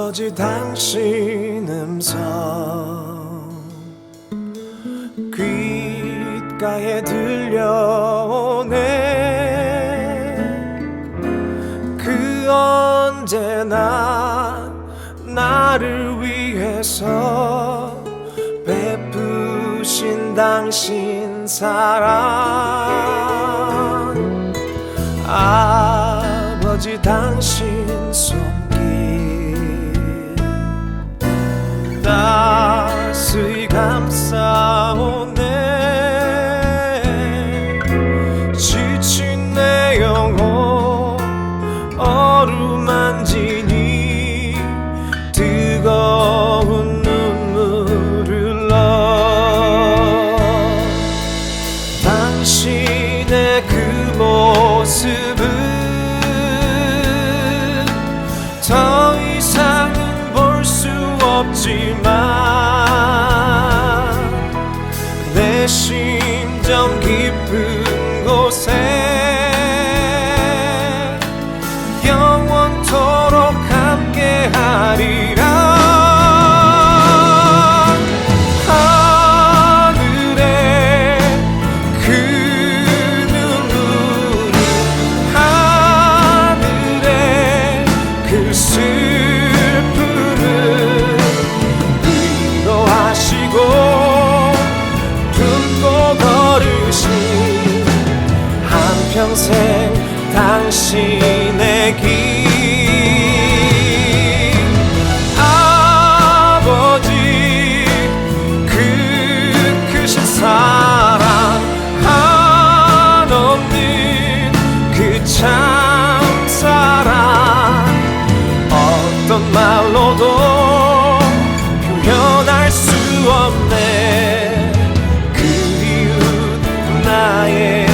아버지 당신 음성 귓가에 들려오네. 그 언제나 나를 위해서 베푸신 당신 사랑, 아버지 당신 손길 따스히 감싸오네. 지친 내 영혼 어루만지니 뜨거운 눈물 흘러. 당신의 그 모습은 더 이상은 볼 수 없지만 내 심정 깊은 곳에 영원토록 함께하리라. 평생 당신의 길, 아버지 그 크신 사랑 한없는 그 참사랑 어떤 말로도 표현할 수 없네. 그리운 나의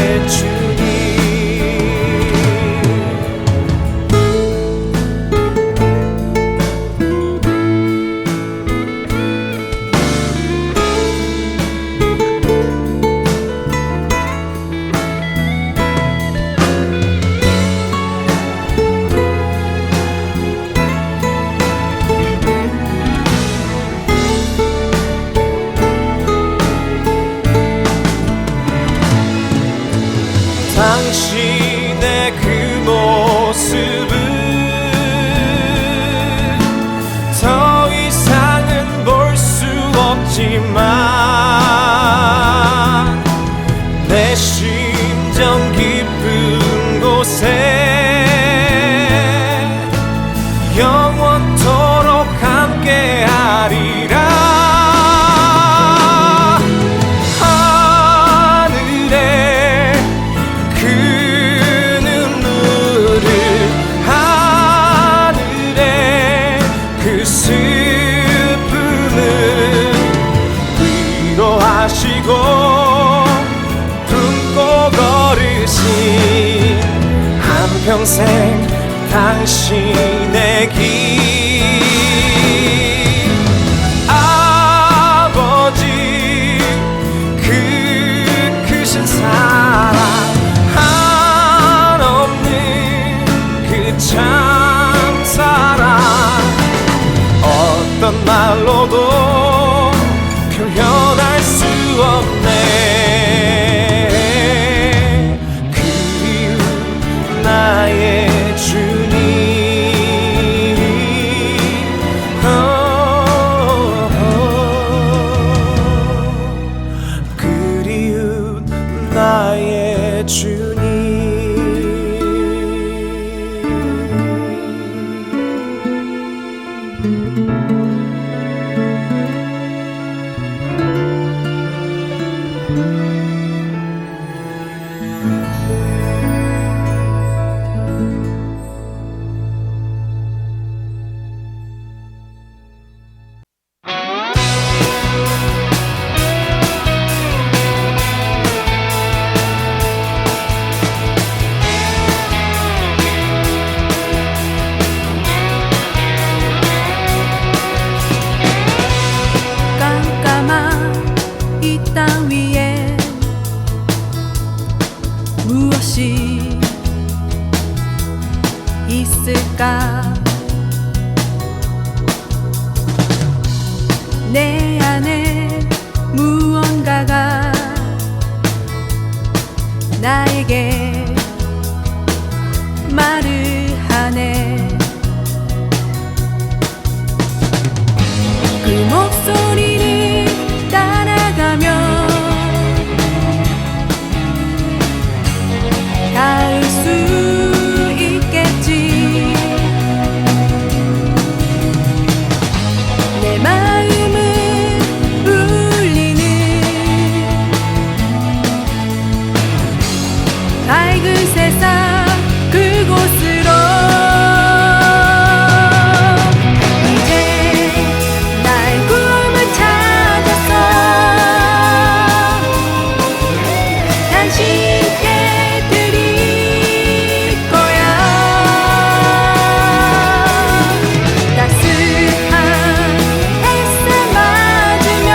당신의 그 모습은 더 이상은 볼 수 없지만 내 심정 깊은 곳에 영원토록 함께하리라. 하시고 품고 걸으신 한평생 당신의 길, 아버지 그 크신 사랑 한없는 그 참사랑 어떤 말로도 표현할 수 없네. 그리운 나의 주님, 그리운 나의 주님. 있을까? 내 안에 무언가가 나에게 말을 하네. 그 목소리를 따라가며 닿을 수 있겠지. 내 마음을 울리는 밝은 세상 그곳으로 이제 나의 꿈을 찾았어. 당신께 드릴 거야. 따스한 햇살 맞으며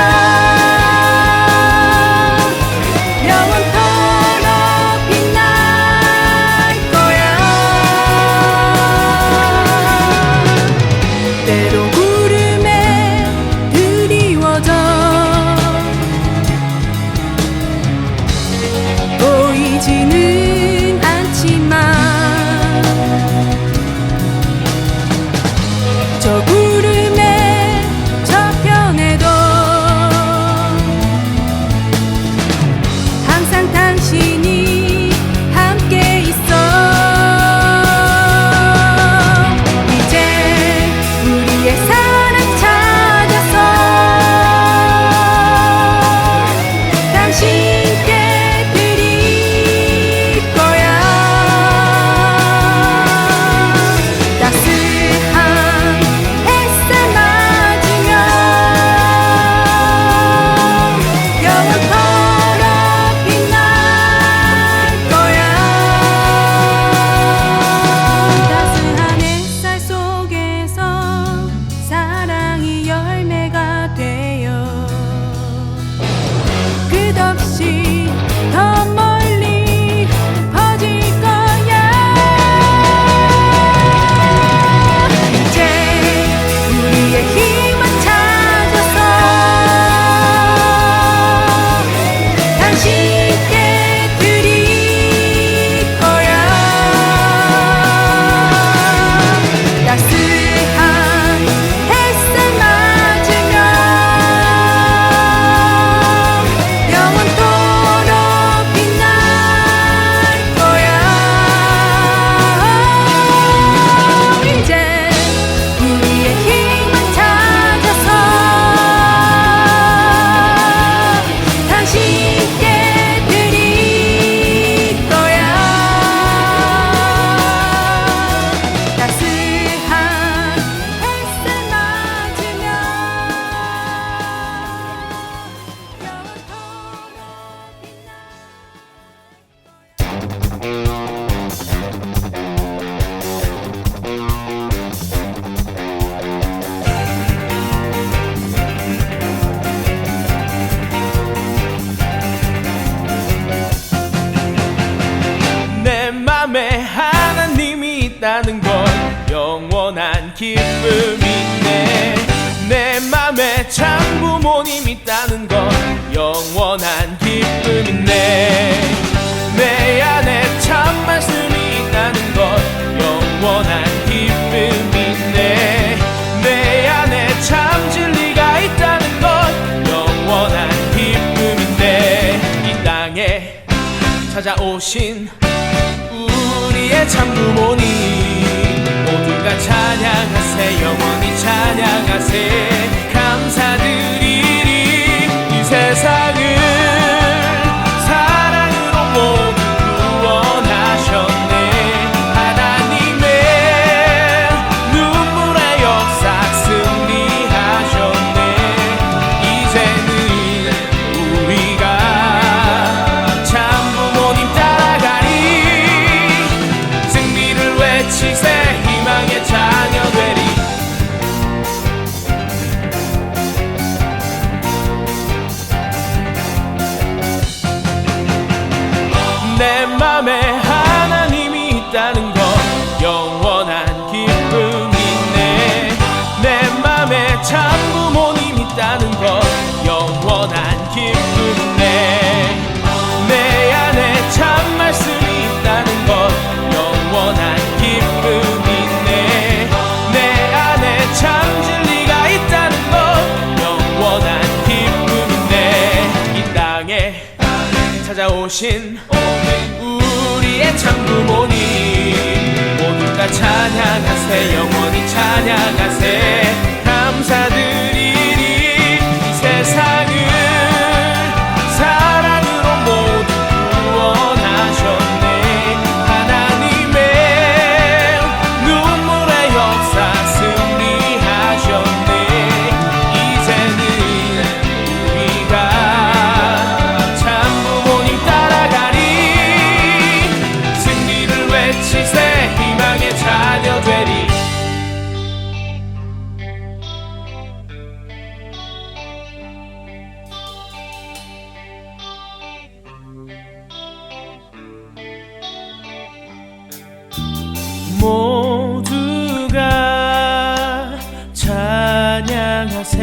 영원토록 빛날 거야. 때로 구름에 드리워져 보이지는 않지만 저 구름의 저편에도 항상 당신이 함께 있어. 이제 우리의 사랑 찾아서 당신께 드릴 거야. 따스한 햇살 맞으며 영원토록 빛날 거야. 따스한 햇살 속에서 사랑이 열매가 되어 끝없이 더 멀리 퍼질 거야. 이제 우리의 힘을 찾아서 당신께 드릴 거야. 따스한 햇살 맞으며 영원토록 빛날 거야. 이제 우리의 힘을 찾아서 당신께 드릴 거야. 따스한 햇살 맞으며 영원토록 내 맘에 하나님이 있다는 걸 영원한 기쁨이네. 내 맘에 참 부모님 있다는 걸 영원한 기쁨이네. 내 안에 참 말씀이 있다는 걸 영원한 기쁨이네. 내 안에 참 진리가 있다는 걸 영원한 기쁨인데 이 땅에 찾아오신 우리의 참 부모님 모두가 찬양하세. 영원히 찬양하세. 감사드리리. 이 세상을 사랑으로 모두 구원하셨네. 하나님의 눈물의 역사 승리하셨네. 이제는 우리가 참 부모님 따라가리. 승리를 외치세. 희망의 자녀 되리. 내 맘에 하나님이 있다는 것 영원한 기쁨이네. 내 맘에 참 부모님 있다는 기쁨이네. 내 안에 참 말씀이 있다는 것 영원한 기쁨이네. 내 안에 참 진리가 있다는 것 영원한 기쁨이네. 이 땅에 찾아오신 우리의 참 부모님 모두 다 찬양하세. 영원히 찬양하세. 감사드리리. 이 세상을 사랑으로 모두 구원하셨네. 하나님의 눈물의 역사 승리하셨네. 이제는 우리가 참 부모님 따라가리. 승리를 외치세. 희망의 자녀 되리. 모두가 찬양하세.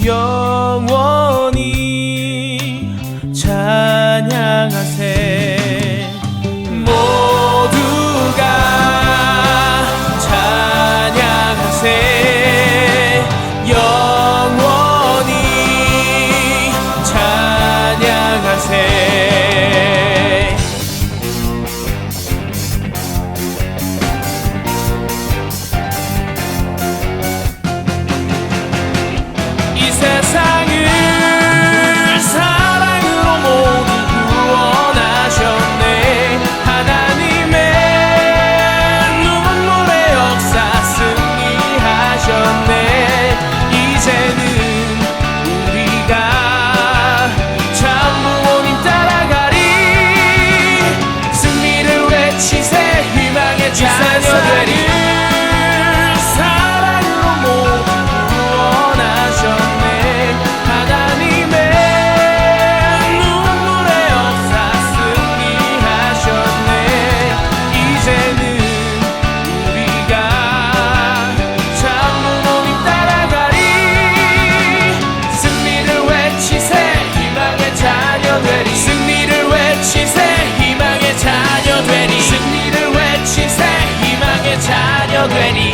영원히 찬양하세. 모두가 찬양하세. 영원히 찬양하세. 이 세상을 사랑으로 모두 구원하셨네. 하나님의 눈물의 역사 승리하셨네. 이제는 우리가 참 부모님 따라가리. 승리를 외치세. 희망의 자녀 되리. 사랑으로 모두 구원하셨네. 하나님의 눈물의 역사 승리하셨네. 이제는 우리가 참 부모님 따라가리. 승리를 외치세. 희망의 자녀 되리. 승리를 외치세. 희망의 자녀 되리. 승리를 외치세. 희망의 자녀 되리.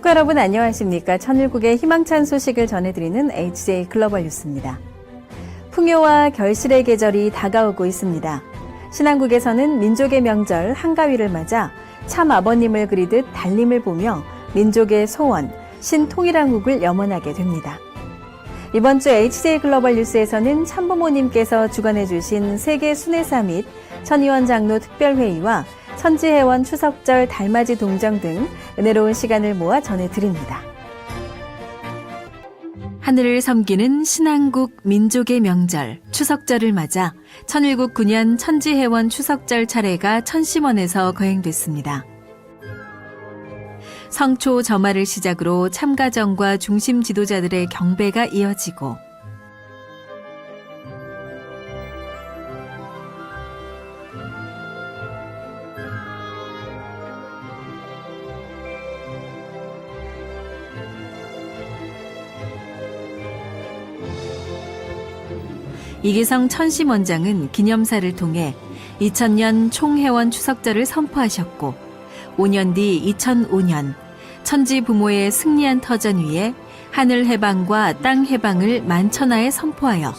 식구 여러분 안녕하십니까? 천일국의 희망찬 소식을 전해드리는 HJ 글로벌 뉴스입니다. 풍요와 결실의 계절이 다가오고 있습니다. 신안국에서는 민족의 명절 한가위를 맞아 참 아버님을 그리듯 달림을 보며 민족의 소원, 신통일한국을 염원하게 됩니다. 이번 주 HJ 글로벌 뉴스에서는 참부모님께서 주관해 주신 세계 순회사 및 천의원 장로 특별회의와 천지해원 추석절 달맞이 동정 등 은혜로운 시간을 모아 전해드립니다. 하늘을 섬기는 신안국 민족의 명절 추석절을 맞아 천일국 9년 천지해원 추석절 차례가 천심원에서 거행됐습니다. 성초 점화를 시작으로 참가정과 중심 지도자들의 경배가 이어지고 이기성 천심원장은 기념사를 통해 2000년 총회원 추석절을 선포하셨고 5년 뒤 2005년 천지 부모의 승리한 터전 위에 하늘 해방과 땅 해방을 만천하에 선포하여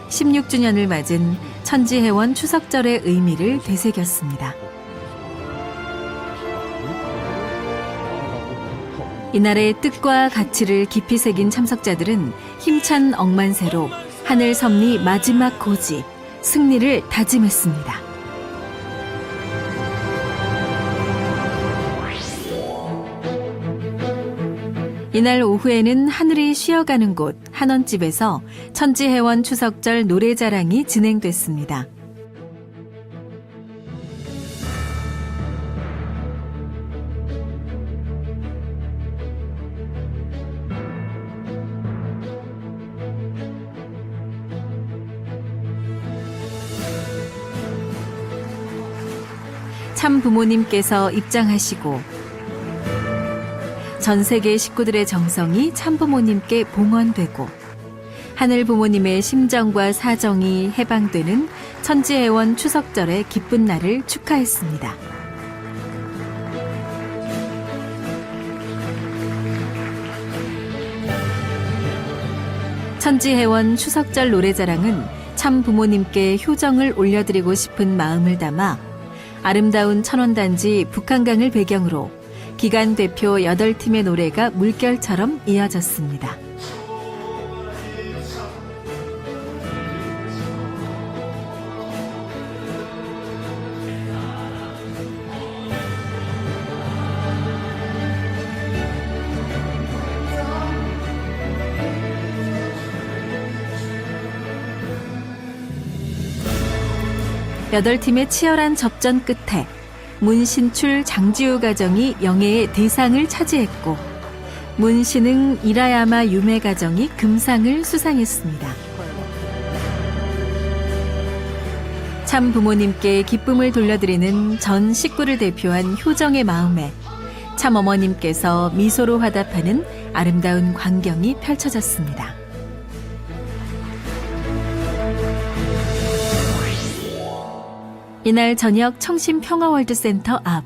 16주년을 맞은 천지해원 추석절의 의미를 되새겼습니다. 이날의 뜻과 가치를 깊이 새긴 참석자들은 힘찬 억만세로 하늘 섭리 마지막 고지, 승리를 다짐했습니다. 이날 오후에는 하늘이 쉬어가는 곳 한원집에서 천지해원 추석절 노래자랑이 진행됐습니다. 참 부모님께서 입장하시고 전 세계 식구들의 정성이 참부모님께 봉헌되고 하늘 부모님의 심정과 사정이 해방되는 천지해원 추석절의 기쁜 날을 축하했습니다. 천지해원 추석절 노래자랑은 참 부모님께 효정을 올려드리고 싶은 마음을 담아 아름다운 천원단지 북한강을 배경으로 기간 대표 8팀의 노래가 물결처럼 이어졌습니다. 여덟 팀의 치열한 접전 끝에 문신출 장지우 가정이 영예의 대상을 차지했고 문신흥 이라야마 유메 가정이 금상을 수상했습니다. 참 부모님께 기쁨을 돌려드리는 전 식구를 대표한 효정의 마음에 참 어머님께서 미소로 화답하는 아름다운 광경이 펼쳐졌습니다. 이날 저녁 청심평화월드센터 앞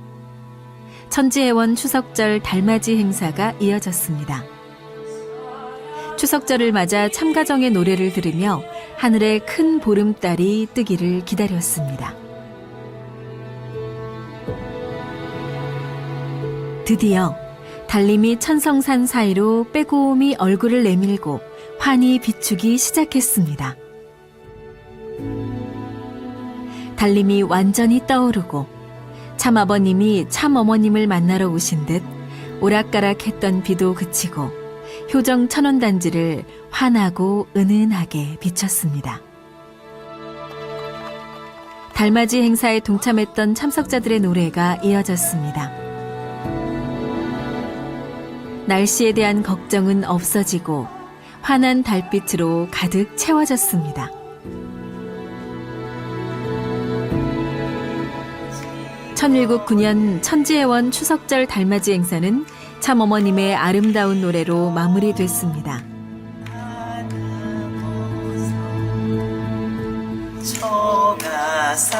천지해원 추석절 달맞이 행사가 이어졌습니다. 추석절을 맞아 참가정의 노래를 들으며 하늘에 큰 보름달이 뜨기를 기다렸습니다. 드디어 달림이 천성산 사이로 빼고미 얼굴을 내밀고 환히 비추기 시작했습니다. 달림이 완전히 떠오르고 참 아버님이 참 어머님을 만나러 오신 듯 오락가락했던 비도 그치고 효정 천원단지를 환하고 은은하게 비쳤습니다. 달맞이 행사에 동참했던 참석자들의 노래가 이어졌습니다. 날씨에 대한 걱정은 없어지고 환한 달빛으로 가득 채워졌습니다. 천일국 9년 천지해원 추석절 달맞이 행사는 참 어머님의 아름다운 노래로 마무리됐습니다. 초가삼간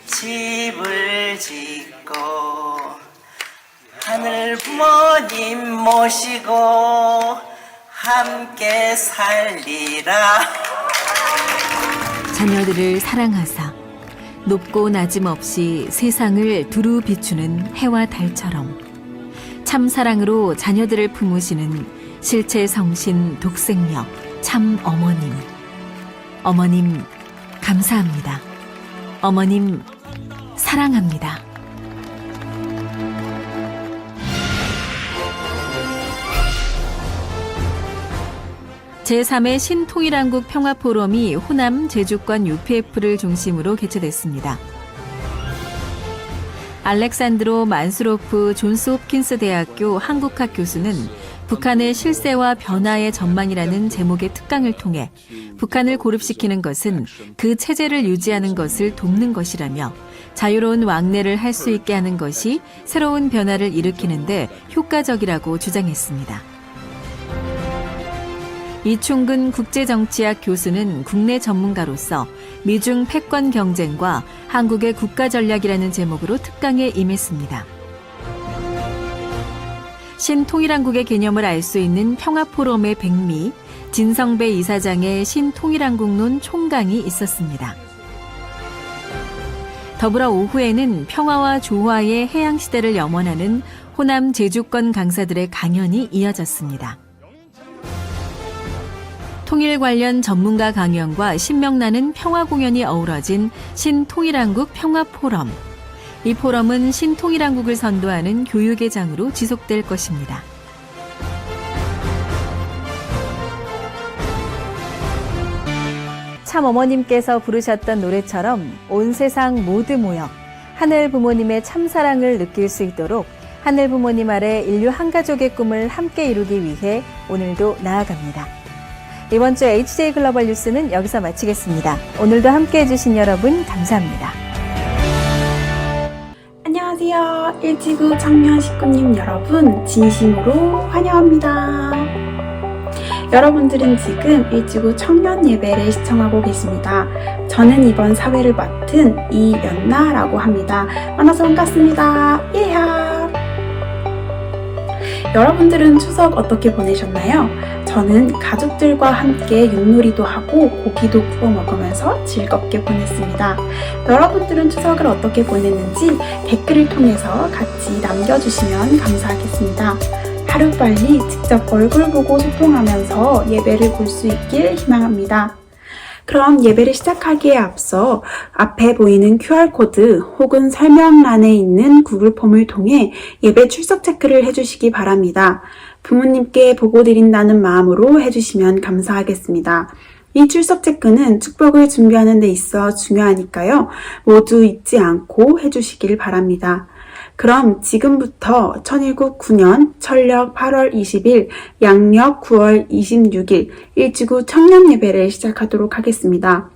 집을 짓고 부모님 모시고 함께 살리라. 자녀들을 사랑하사 높고 낮음 없이 세상을 두루 비추는 해와 달처럼 참 사랑으로 자녀들을 품으시는 실체 성신 독생녀 참 어머님. 어머님 감사합니다. 어머님 사랑합니다. 제3회 신통일한국 평화포럼이 호남 제주권 UPF를 중심으로 개최됐습니다. 알렉산드로 만스로프 존스 홉킨스 대학교 한국학 교수는 북한의 실세와 변화의 전망이라는 제목의 특강을 통해 북한을 고립시키는 것은 그 체제를 유지하는 것을 돕는 것이라며 자유로운 왕래를 할 수 있게 하는 것이 새로운 변화를 일으키는데 효과적이라고 주장했습니다. 이충근 국제정치학 교수는 국내 전문가로서 미중 패권 경쟁과 한국의 국가전략이라는 제목으로 특강에 임했습니다. 신통일한국의 개념을 알 수 있는 평화포럼의 백미, 진성배 이사장의 신통일한국론 총강이 있었습니다. 더불어 오후에는 평화와 조화의 해양시대를 염원하는 호남 제주권 강사들의 강연이 이어졌습니다. 통일 관련 전문가 강연과 신명나는 평화 공연이 어우러진 신통일한국 평화포럼. 이 포럼은 신통일한국을 선도하는 교육의 장으로 지속될 것입니다. 참 어머님께서 부르셨던 노래처럼 온 세상 모두 모여 하늘 부모님의 참사랑을 느낄 수 있도록 하늘 부모님 아래 인류 한 가족의 꿈을 함께 이루기 위해 오늘도 나아갑니다. 이번 주 HJ 글로벌 뉴스는 여기서 마치겠습니다. 오늘도 함께해 주신 여러분 감사합니다. 안녕하세요. 일지구 청년 식구님 여러분, 진심으로 환영합니다. 여러분들은 지금 일지구 청년 예배를 시청하고 계십니다. 저는 이번 사회를 맡은 이연나라고 합니다. 만나서 반갑습니다. 예하! 여러분들은 추석 어떻게 보내셨나요? 저는 가족들과 함께 윷놀이도 하고 고기도 구워 먹으면서 즐겁게 보냈습니다. 여러분들은 추석을 어떻게 보냈는지 댓글을 통해서 같이 남겨주시면 감사하겠습니다. 하루빨리 직접 얼굴 보고 소통하면서 예배를 볼 수 있길 희망합니다. 그럼 예배를 시작하기에 앞서 앞에 보이는 QR코드 혹은 설명란에 있는 구글 폼을 통해 예배 출석 체크를 해주시기 바랍니다. 부모님께 보고 드린다는 마음으로 해주시면 감사하겠습니다. 이 출석 체크는 축복을 준비하는 데 있어 중요하니까요. 모두 잊지 않고 해주시길 바랍니다. 그럼 지금부터 천일국 9년 철력 8월 20일 양력 9월 26일 일지구 청년 예배를 시작하도록 하겠습니다.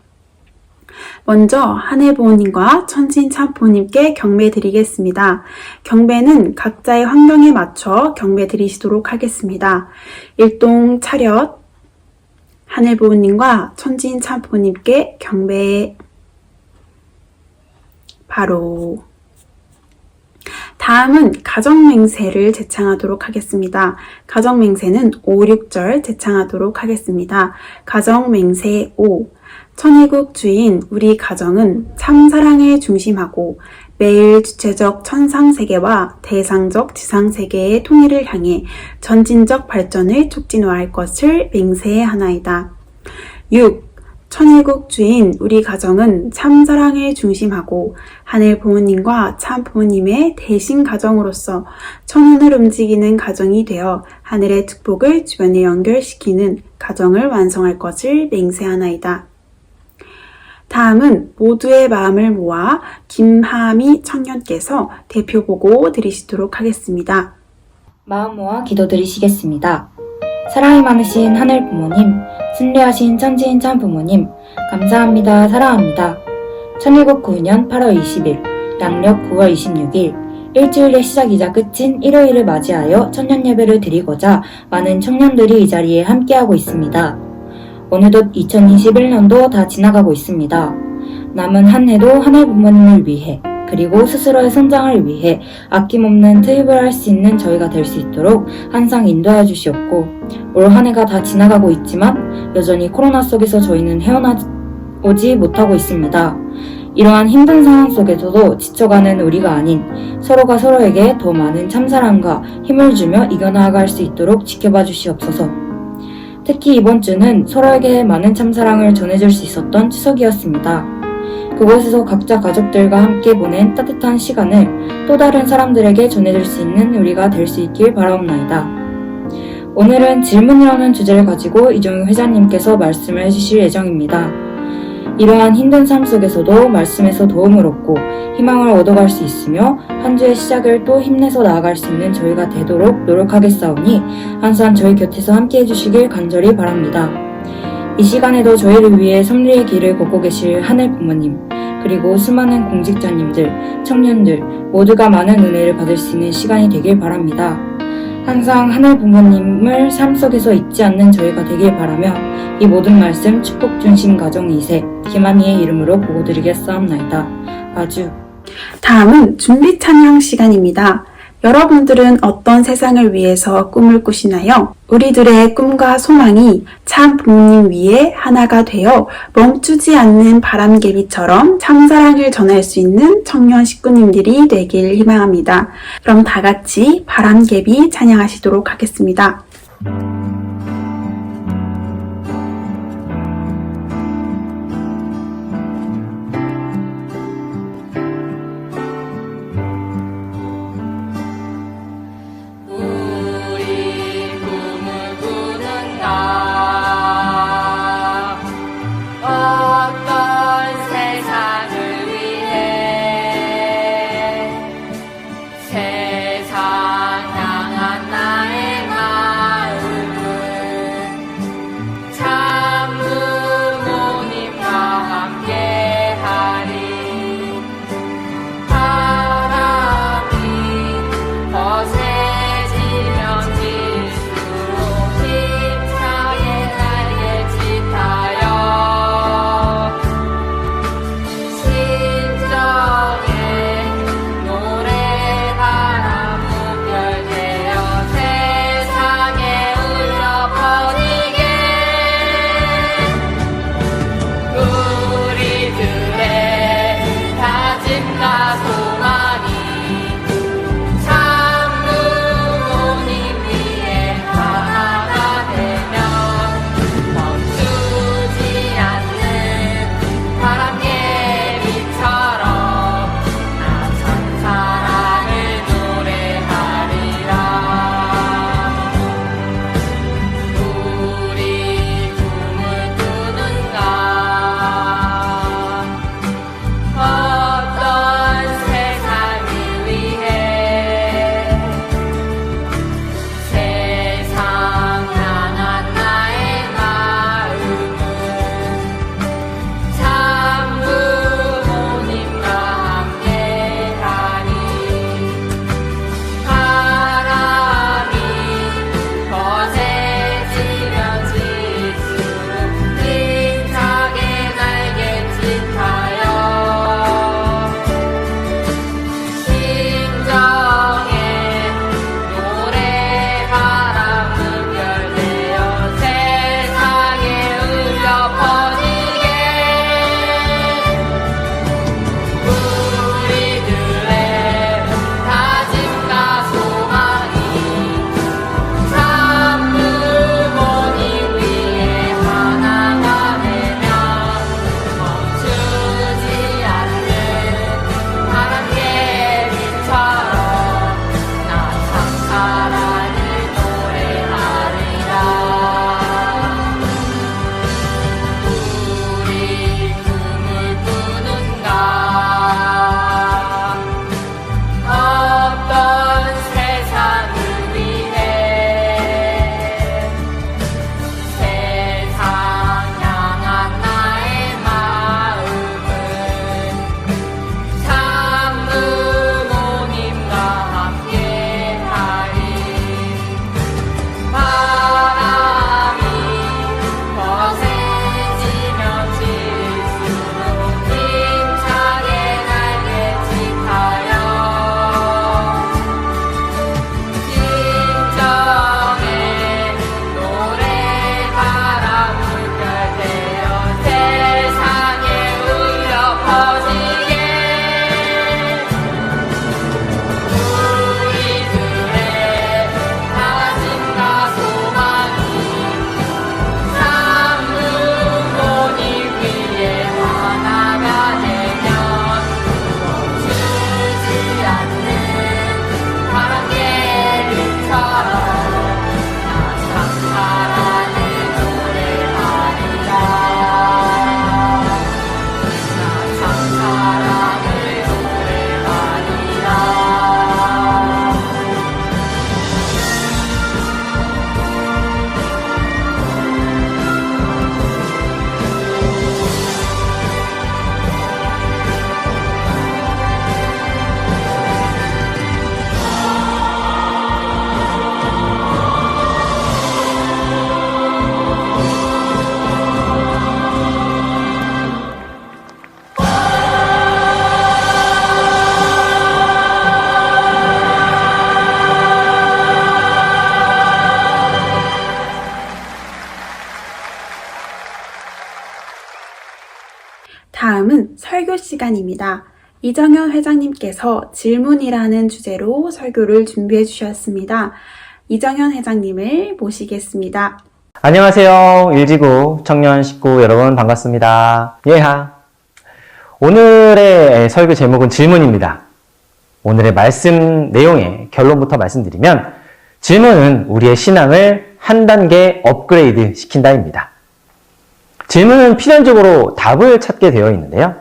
먼저 하늘부모님과 천진참부모님께 경배 드리겠습니다. 경배는 각자의 환경에 맞춰 경배 드리시도록 하겠습니다. 일동 차렷 하늘부모님과 천진참부모님께 경배 바로 다음은 가정맹세를 제창하도록 하겠습니다. 가정맹세는 5, 6절 제창하도록 하겠습니다. 가정맹세 5. 천일국 주인 우리 가정은 참사랑을 중심하고 매일 주체적 천상세계와 대상적 지상세계의 통일을 향해 전진적 발전을 촉진화할 것을 맹세하나이다. 6. 천일국 주인 우리 가정은 참사랑을 중심하고 하늘 부모님과 참 부모님의 대신 가정으로서 천운을 움직이는 가정이 되어 하늘의 축복을 주변에 연결시키는 가정을 완성할 것을 맹세하나이다. 다음은 모두의 마음을 모아 김하미 청년께서 대표 보고 드리시도록 하겠습니다. 마음 모아 기도드리시겠습니다. 사랑이 많으신 하늘 부모님, 순례하신 천지인 참 부모님, 감사합니다. 사랑합니다. 천일국 9년 8월 20일, 양력 9월 26일, 일주일의 시작이자 끝인 일요일을 맞이하여 천년 예배를 드리고자 많은 청년들이 이 자리에 함께하고 있습니다. 어느덧 2021년도 다 지나가고 있습니다. 남은 한 해도 하늘 부모님을 위해 그리고 스스로의 성장을 위해 아낌없는 투입을 할 수 있는 저희가 될 수 있도록 항상 인도하여 주시옵고, 올 한 해가 다 지나가고 있지만 여전히 코로나 속에서 저희는 헤어나오지 못하고 있습니다. 이러한 힘든 상황 속에서도 지쳐가는 우리가 아닌 서로가 서로에게 더 많은 참사랑과 힘을 주며 이겨나갈 수 있도록 지켜봐 주시옵소서. 특히 이번 주는 서로에게 많은 참사랑을 전해줄 수 있었던 추석이었습니다. 그곳에서 각자 가족들과 함께 보낸 따뜻한 시간을 또 다른 사람들에게 전해줄 수 있는 우리가 될 수 있길 바라옵나이다. 오늘은 질문이라는 주제를 가지고 이종희 회장님께서 말씀을 해주실 예정입니다. 이러한 힘든 삶 속에서도 말씀에서 도움을 얻고 희망을 얻어갈 수 있으며 한 주의 시작을 또 힘내서 나아갈 수 있는 저희가 되도록 노력하겠사오니 항상 저희 곁에서 함께 해주시길 간절히 바랍니다. 이 시간에도 저희를 위해 섭리의 길을 걷고 계실 하늘 부모님, 그리고 수많은 공직자님들, 청년들 모두가 많은 은혜를 받을 수 있는 시간이 되길 바랍니다. 항상 하늘 부모님을 삶 속에서 잊지 않는 저희가 되길 바라며 이 모든 말씀 축복 중심 가정 2세 김한희의 이름으로 보고드리겠사옵나이다. 아주. 다음은 준비 찬양 시간입니다. 여러분들은 어떤 세상을 위해서 꿈을 꾸시나요? 우리들의 꿈과 소망이 참 부모님 위에 하나가 되어 멈추지 않는 바람개비처럼 참사랑을 전할 수 있는 청년 식구님들이 되길 희망합니다. 그럼 다 같이 바람개비 찬양하시도록 하겠습니다. 세상 향한 나의 마음 다음은 설교 시간입니다. 이정현 회장님께서 질문이라는 주제로 설교를 준비해 주셨습니다. 이정현 회장님을 모시겠습니다. 안녕하세요. 일지구 청년 식구 여러분 반갑습니다. 예하. 오늘의 설교 제목은 질문입니다. 오늘의 말씀 내용의 결론부터 말씀드리면 질문은 우리의 신앙을 한 단계 업그레이드 시킨다입니다. 질문은 필연적으로 답을 찾게 되어 있는데요.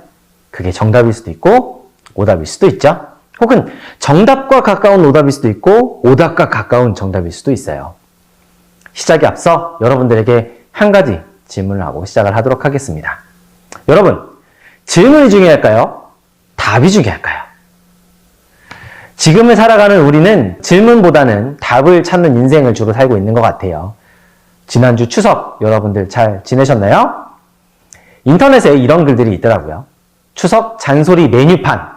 그게 정답일 수도 있고 오답일 수도 있죠. 혹은 정답과 가까운 오답일 수도 있고 오답과 가까운 정답일 수도 있어요. 시작에 앞서 여러분들에게 한 가지 질문을 하고 시작을 하도록 하겠습니다. 여러분, 질문이 중요할까요? 답이 중요할까요? 지금을 살아가는 우리는 질문보다는 답을 찾는 인생을 주로 살고 있는 것 같아요. 지난주 추석 여러분들 잘 지내셨나요? 인터넷에 이런 글들이 있더라고요. 추석 잔소리 메뉴판.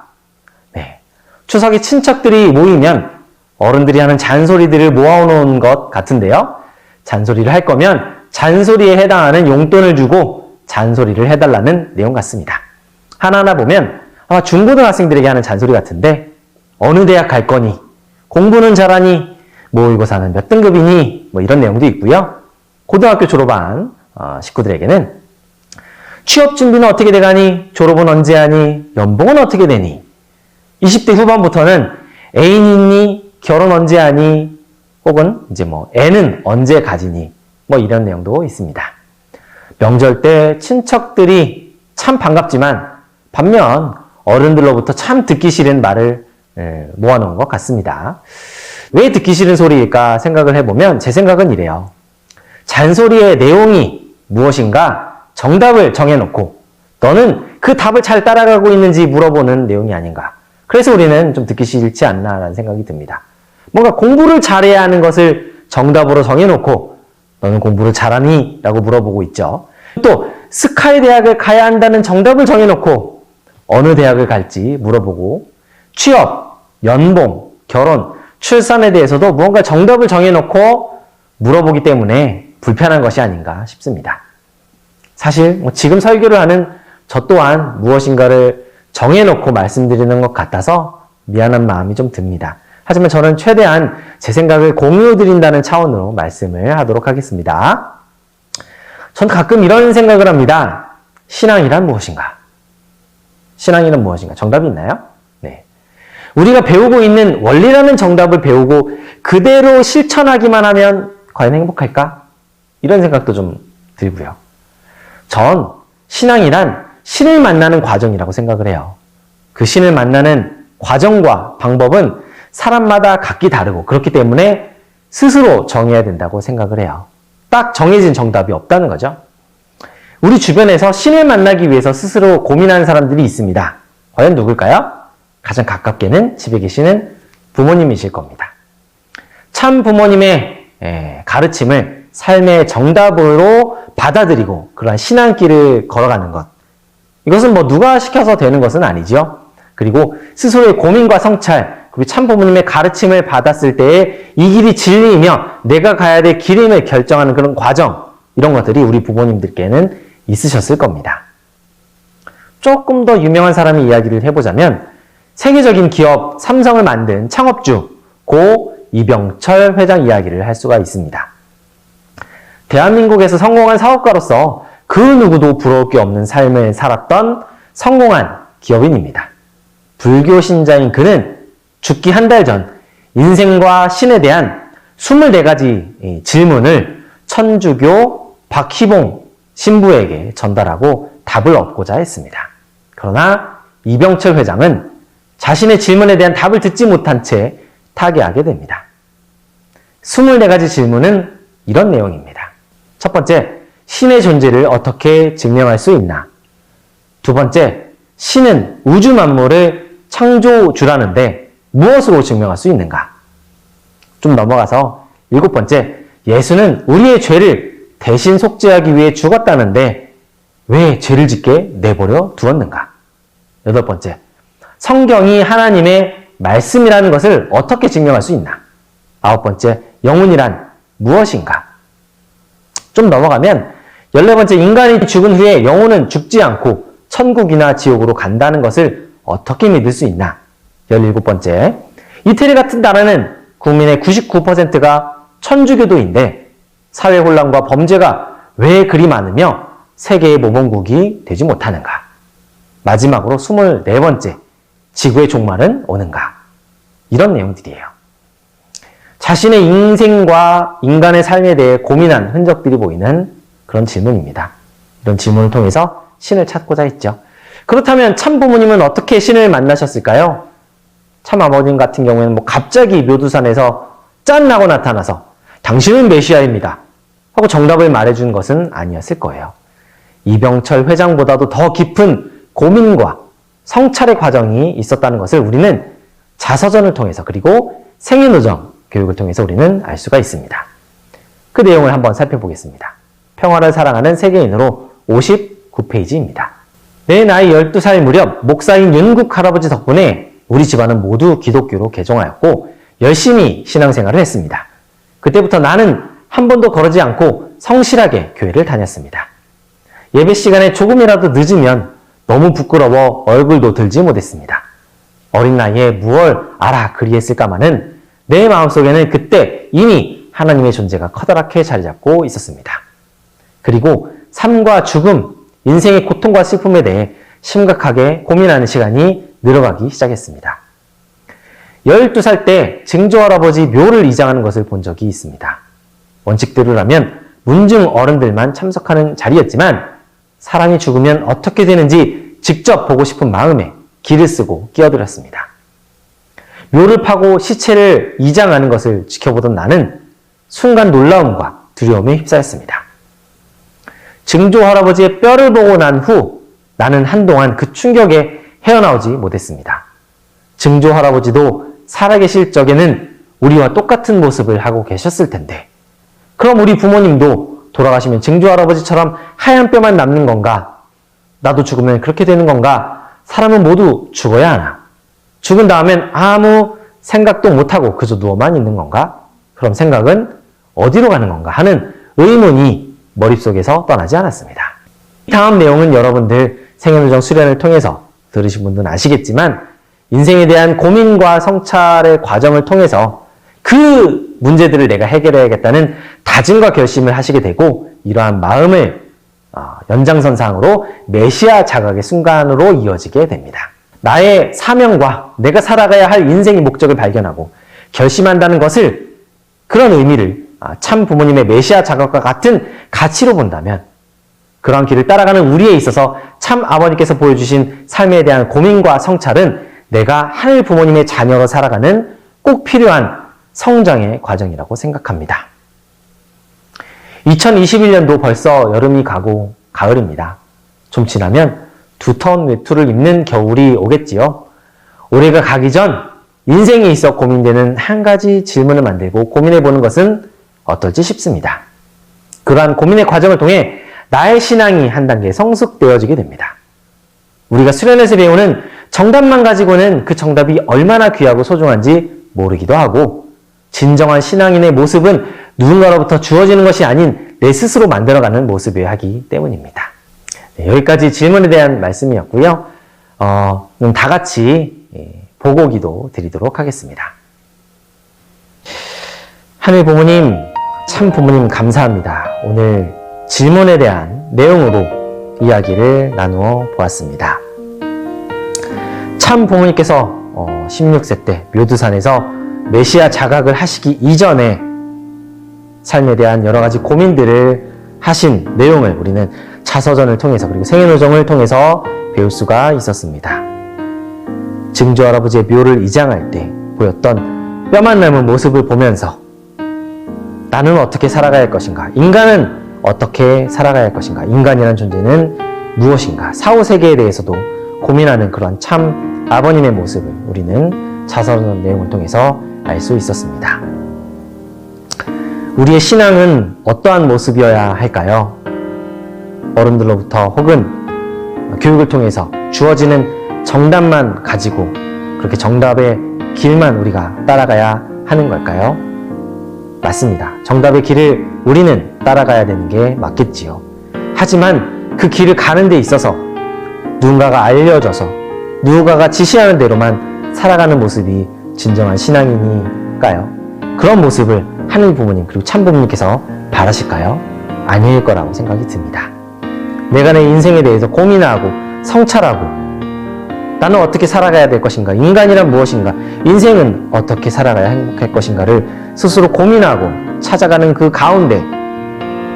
네. 추석에 친척들이 모이면 어른들이 하는 잔소리들을 모아놓은 것 같은데요. 잔소리를 할 거면 잔소리에 해당하는 용돈을 주고 잔소리를 해달라는 내용 같습니다. 하나하나 보면 아마 중고등학생들에게 하는 잔소리 같은데 어느 대학 갈 거니? 공부는 잘하니? 모의고사는 몇 등급이니? 뭐 이런 내용도 있고요. 고등학교 졸업한 식구들에게는 취업 준비는 어떻게 돼가니? 졸업은 언제 하니? 연봉은 어떻게 되니? 20대 후반부터는 애인 있니? 결혼 언제 하니? 혹은 이제 뭐 애는 언제 가지니? 뭐 이런 내용도 있습니다. 명절 때 친척들이 참 반갑지만 반면 어른들로부터 참 듣기 싫은 말을 모아놓은 것 같습니다. 왜 듣기 싫은 소리일까 생각을 해보면 제 생각은 이래요. 잔소리의 내용이 무엇인가 정답을 정해놓고 너는 그 답을 잘 따라가고 있는지 물어보는 내용이 아닌가. 그래서 우리는 좀 듣기 싫지 않나라는 생각이 듭니다. 뭔가 공부를 잘해야 하는 것을 정답으로 정해놓고 너는 공부를 잘하니? 라고 물어보고 있죠. 또 스카이 대학을 가야 한다는 정답을 정해놓고 어느 대학을 갈지 물어보고 취업, 연봉, 결혼, 출산에 대해서도 무언가 정답을 정해놓고 물어보기 때문에 불편한 것이 아닌가 싶습니다. 사실 지금 설교를 하는 저 또한 무엇인가를 정해놓고 말씀드리는 것 같아서 미안한 마음이 좀 듭니다. 하지만 저는 최대한 제 생각을 공유드린다는 차원으로 말씀을 하도록 하겠습니다. 전 가끔 이런 생각을 합니다. 신앙이란 무엇인가? 신앙이란 무엇인가? 정답이 있나요? 네. 우리가 배우고 있는 원리라는 정답을 배우고 그대로 실천하기만 하면 과연 행복할까? 이런 생각도 좀 들고요. 전 신앙이란 신을 만나는 과정이라고 생각을 해요. 그 신을 만나는 과정과 방법은 사람마다 각기 다르고 그렇기 때문에 스스로 정해야 된다고 생각을 해요. 딱 정해진 정답이 없다는 거죠. 우리 주변에서 신을 만나기 위해서 스스로 고민하는 사람들이 있습니다. 과연 누굴까요? 가장 가깝게는 집에 계시는 부모님이실 겁니다. 참 부모님의 가르침을 삶의 정답으로 받아들이고 그러한 신앙길을 걸어가는 것. 이것은 뭐 누가 시켜서 되는 것은 아니죠. 그리고 스스로의 고민과 성찰, 그리고 참 부모님의 가르침을 받았을 때에 이 길이 진리이며 내가 가야 될 길임을 결정하는 그런 과정, 이런 것들이 우리 부모님들께는 있으셨을 겁니다. 조금 더 유명한 사람의 이야기를 해보자면 세계적인 기업 삼성을 만든 창업주 고 이병철 회장 이야기를 할 수가 있습니다. 대한민국에서 성공한 사업가로서 그 누구도 부러울 게 없는 삶을 살았던 성공한 기업인입니다. 불교 신자인 그는 죽기 한 달 전 인생과 신에 대한 24가지 질문을 천주교 박희봉 신부에게 전달하고 답을 얻고자 했습니다. 그러나 이병철 회장은 자신의 질문에 대한 답을 듣지 못한 채 타계하게 됩니다. 24가지 질문은 이런 내용입니다. 첫 번째, 신의 존재를 어떻게 증명할 수 있나? 두 번째, 신은 우주 만물을 창조주라는데 무엇으로 증명할 수 있는가? 좀 넘어가서 7번째, 예수는 우리의 죄를 대신 속죄하기 위해 죽었다는데 왜 죄를 짓게 내버려 두었는가? 8번째, 성경이 하나님의 말씀이라는 것을 어떻게 증명할 수 있나? 9번째, 영혼이란 무엇인가? 좀 넘어가면 14번째, 인간이 죽은 후에 영혼은 죽지 않고 천국이나 지옥으로 간다는 것을 어떻게 믿을 수 있나? 17번째, 이태리 같은 나라는 국민의 99%가 천주교도인데 사회 혼란과 범죄가 왜 그리 많으며 세계의 모범국이 되지 못하는가? 마지막으로 24번째, 지구의 종말은 오는가? 이런 내용들이에요. 자신의 인생과 인간의 삶에 대해 고민한 흔적들이 보이는 그런 질문입니다. 이런 질문을 통해서 신을 찾고자 했죠. 그렇다면 참 부모님은 어떻게 신을 만나셨을까요? 참 아버님 같은 경우에는 갑자기 묘두산에서 짠 하고 나타나서 당신은 메시아입니다 하고 정답을 말해준 것은 아니었을 거예요. 이병철 회장보다도 더 깊은 고민과 성찰의 과정이 있었다는 것을 우리는 자서전을 통해서 그리고 생애노정 교육을 통해서 우리는 알 수가 있습니다. 그 내용을 한번 살펴보겠습니다. 평화를 사랑하는 세계인으로 59페이지입니다. 내 나이 12살 무렵 목사인 윤국 할아버지 덕분에 우리 집안은 모두 기독교로 개종하였고 열심히 신앙생활을 했습니다. 그때부터 나는 한 번도 거르지 않고 성실하게 교회를 다녔습니다. 예배 시간에 조금이라도 늦으면 너무 부끄러워 얼굴도 들지 못했습니다. 어린 나이에 무얼 알아 그리했을까마는 내 마음속에는 그때 이미 하나님의 존재가 커다랗게 자리 잡고 있었습니다. 그리고 삶과 죽음, 인생의 고통과 슬픔에 대해 심각하게 고민하는 시간이 늘어가기 시작했습니다. 12살 때 증조할아버지 묘를 이장하는 것을 본 적이 있습니다. 원칙대로라면 문중 어른들만 참석하는 자리였지만 사람이 죽으면 어떻게 되는지 직접 보고 싶은 마음에 기를 쓰고 끼어들었습니다. 묘를 파고 시체를 이장하는 것을 지켜보던 나는 순간 놀라움과 두려움에 휩싸였습니다. 증조 할아버지의 뼈를 보고 난 후 나는 한동안 그 충격에 헤어나오지 못했습니다. 증조 할아버지도 살아계실 적에는 우리와 똑같은 모습을 하고 계셨을 텐데 그럼 우리 부모님도 돌아가시면 증조 할아버지처럼 하얀 뼈만 남는 건가? 나도 죽으면 그렇게 되는 건가? 사람은 모두 죽어야 하나? 죽은 다음엔 아무 생각도 못하고 그저 누워만 있는 건가? 그럼 생각은 어디로 가는 건가? 하는 의문이 머릿속에서 떠나지 않았습니다. 다음 내용은 여러분들 생애노정 수련을 통해서 들으신 분들은 아시겠지만 인생에 대한 고민과 성찰의 과정을 통해서 그 문제들을 내가 해결해야겠다는 다짐과 결심을 하시게 되고 이러한 마음을 연장선상으로 메시아 자각의 순간으로 이어지게 됩니다. 나의 사명과 내가 살아가야 할 인생의 목적을 발견하고 결심한다는 것을 그런 의미를 참 부모님의 메시아 자각과 같은 가치로 본다면 그런 길을 따라가는 우리에 있어서 참 아버님께서 보여주신 삶에 대한 고민과 성찰은 내가 하늘 부모님의 자녀로 살아가는 꼭 필요한 성장의 과정이라고 생각합니다. 2021년도 벌써 여름이 가고 가을입니다. 좀 지나면 두터운 외투를 입는 겨울이 오겠지요. 올해가 가기 전 인생에 있어 고민되는 한 가지 질문을 만들고 고민해보는 것은 어떨지 싶습니다. 그러한 고민의 과정을 통해 나의 신앙이 한 단계 성숙되어지게 됩니다. 우리가 수련에서 배우는 정답만 가지고는 그 정답이 얼마나 귀하고 소중한지 모르기도 하고 진정한 신앙인의 모습은 누군가로부터 주어지는 것이 아닌 내 스스로 만들어가는 모습이어야 하기 때문입니다. 네, 여기까지 질문에 대한 말씀이었고요. 그럼 다 같이 보고기도 드리도록 하겠습니다. 하늘 부모님, 참 부모님 감사합니다. 오늘 질문에 대한 내용으로 이야기를 나누어 보았습니다. 참 부모님께서 16세 때 묘두산에서 메시아 자각을 하시기 이전에 삶에 대한 여러 가지 고민들을 하신 내용을 우리는 자서전을 통해서 그리고 생애노정을 통해서 배울 수가 있었습니다. 증조 할아버지의 묘를 이장할 때 보였던 뼈만 남은 모습을 보면서 나는 어떻게 살아가야 할 것인가? 인간은 어떻게 살아가야 할 것인가? 인간이라는 존재는 무엇인가? 사후세계에 대해서도 고민하는 그런 참 아버님의 모습을 우리는 자서전 내용을 통해서 알 수 있었습니다. 우리의 신앙은 어떠한 모습이어야 할까요? 어른들로부터 혹은 교육을 통해서 주어지는 정답만 가지고 그렇게 정답의 길만 우리가 따라가야 하는 걸까요? 맞습니다. 정답의 길을 우리는 따라가야 되는 게 맞겠지요. 하지만 그 길을 가는 데 있어서 누군가가 알려줘서 누군가가 지시하는 대로만 살아가는 모습이 진정한 신앙이니까요. 그런 모습을 하늘 부모님 그리고 참 부모님께서 바라실까요? 아닐 거라고 생각이 듭니다. 내가 내 인생에 대해서 고민하고 성찰하고 나는 어떻게 살아가야 될 것인가? 인간이란 무엇인가? 인생은 어떻게 살아가야 행복할 것인가를 스스로 고민하고 찾아가는 그 가운데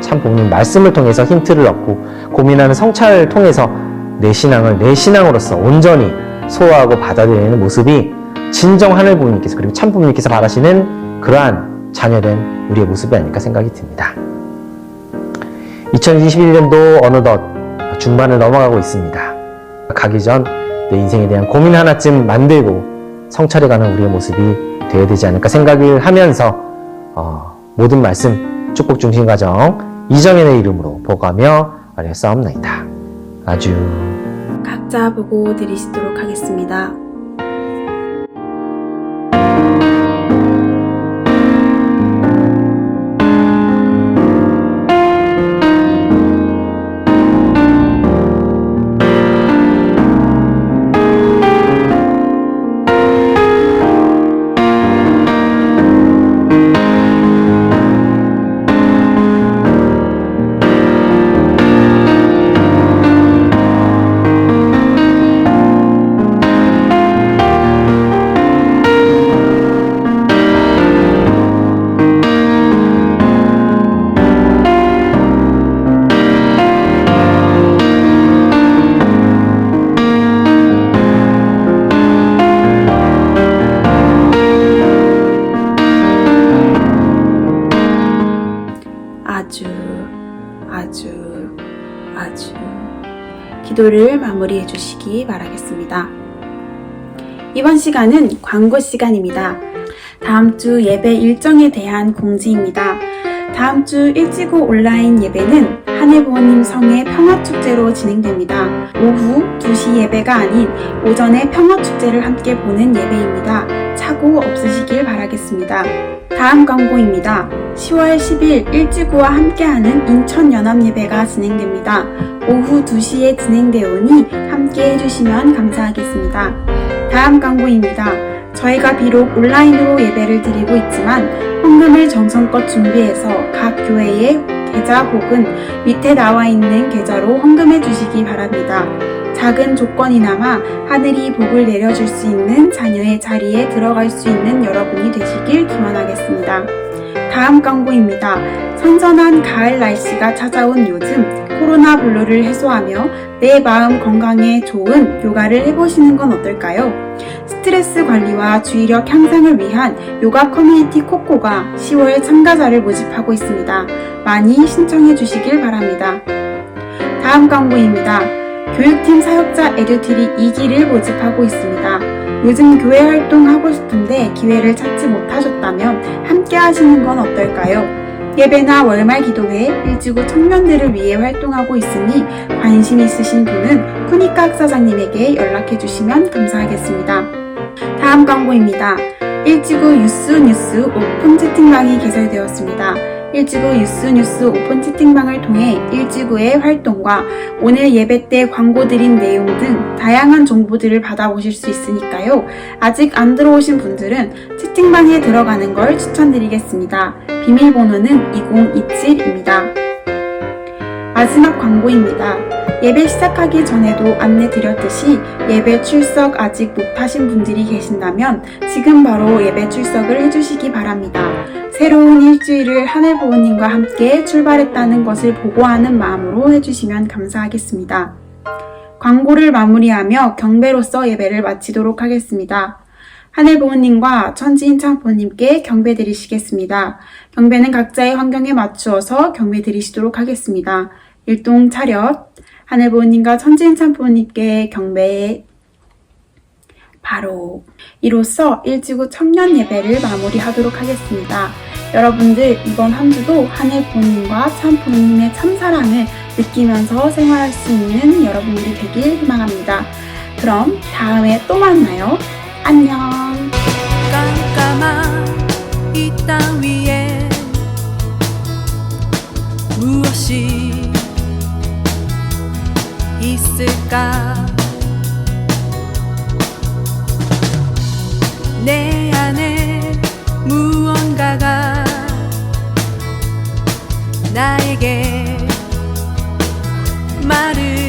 참 부모님 말씀을 통해서 힌트를 얻고 고민하는 성찰을 통해서 내 신앙을 내 신앙으로서 온전히 소화하고 받아들이는 모습이 진정 하늘 부모님께서 그리고 참 부모님께서 바라시는 그러한 자녀된 우리의 모습이 아닐까 생각이 듭니다. 2021년도 어느덧 중반을 넘어가고 있습니다. 가기 전 내 인생에 대한 고민 하나쯤 만들고 성찰해가는 우리의 모습이 되어야 되지 않을까 생각을 하면서 모든 말씀 축복 중심 가정 이정현의 이름으로 보고하며 아뢰었사옵나이다. 아주 각자 보고 드리시도록 하겠습니다. 아주 기도를 마무리해 주시기 바라겠습니다. 이번 시간은 광고 시간입니다. 다음 주 예배 일정에 대한 공지입니다. 다음 주 일지구 온라인 예배는 한해부모님 성의 평화축제로 진행됩니다. 오후 2시 예배가 아닌 오전에 평화축제를 함께 보는 예배입니다. 착오 없으시길 바라겠습니다. 다음 광고입니다. 10월 10일 일지구와 함께하는 인천연합예배가 진행됩니다. 오후 2시에 진행되오니 함께 해주시면 감사하겠습니다. 다음 광고입니다. 저희가 비록 온라인으로 예배를 드리고 있지만 헌금을 정성껏 준비해서 각 교회의 계좌 혹은 밑에 나와 있는 계좌로 헌금해 주시기 바랍니다. 작은 조건이나마 하늘이 복을 내려줄 수 있는 자녀의 자리에 들어갈 수 있는 여러분이 되시길 기원하겠습니다. 다음 광고입니다. 선선한 가을 날씨가 찾아온 요즘 코로나 블루를 해소하며 내 마음 건강에 좋은 요가를 해보시는 건 어떨까요? 스트레스 관리와 주의력 향상을 위한 요가 커뮤니티 코코가 10월 참가자를 모집하고 있습니다. 많이 신청해 주시길 바랍니다. 다음 광고입니다. 교육팀 사역자 에듀티리 2기를 모집하고 있습니다. 요즘 교회 활동하고 싶은데 기회를 찾지 못하셨다면 함께 하시는 건 어떨까요? 예배나 월말 기도회, 일지구 청년들을 위해 활동하고 있으니 관심 있으신 분은 쿠니카 학사장님에게 연락해 주시면 감사하겠습니다. 다음 광고입니다. 일지구 뉴스 오픈 채팅방이 개설되었습니다. 일지구 뉴스 오픈 채팅방을 통해 일지구의 활동과 오늘 예배 때 광고 드린 내용 등 다양한 정보들을 받아보실 수 있으니까요. 아직 안 들어오신 분들은 채팅방에 들어가는 걸 추천드리겠습니다. 비밀번호는 2027입니다. 마지막 광고입니다. 예배 시작하기 전에도 안내 드렸듯이 예배 출석 아직 못하신 분들이 계신다면 지금 바로 예배 출석을 해주시기 바랍니다. 새로운 일주일을 하늘부모님과 함께 출발했다는 것을 보고하는 마음으로 해주시면 감사하겠습니다. 광고를 마무리하며 경배로서 예배를 마치도록 하겠습니다. 하늘부모님과 천지인 참부모님께 경배 드리시겠습니다. 경배는 각자의 환경에 맞추어서 경배 드리시도록 하겠습니다. 일동 차렷, 하늘부모님과 천지인 참부모님께 경배. 바로 이로써 일지구 청년 예배를 마무리하도록 하겠습니다. 여러분들 이번 한 주도 하늘부모님과 참부모님의 참사랑을 느끼면서 생활할 수 있는 여러분들이 되길 희망합니다. 그럼 다음에 또 만나요. 안녕. 깜깜한 이 땅 위에 무엇이 있을 있을까? 내 안에 무언가가 나에게 말을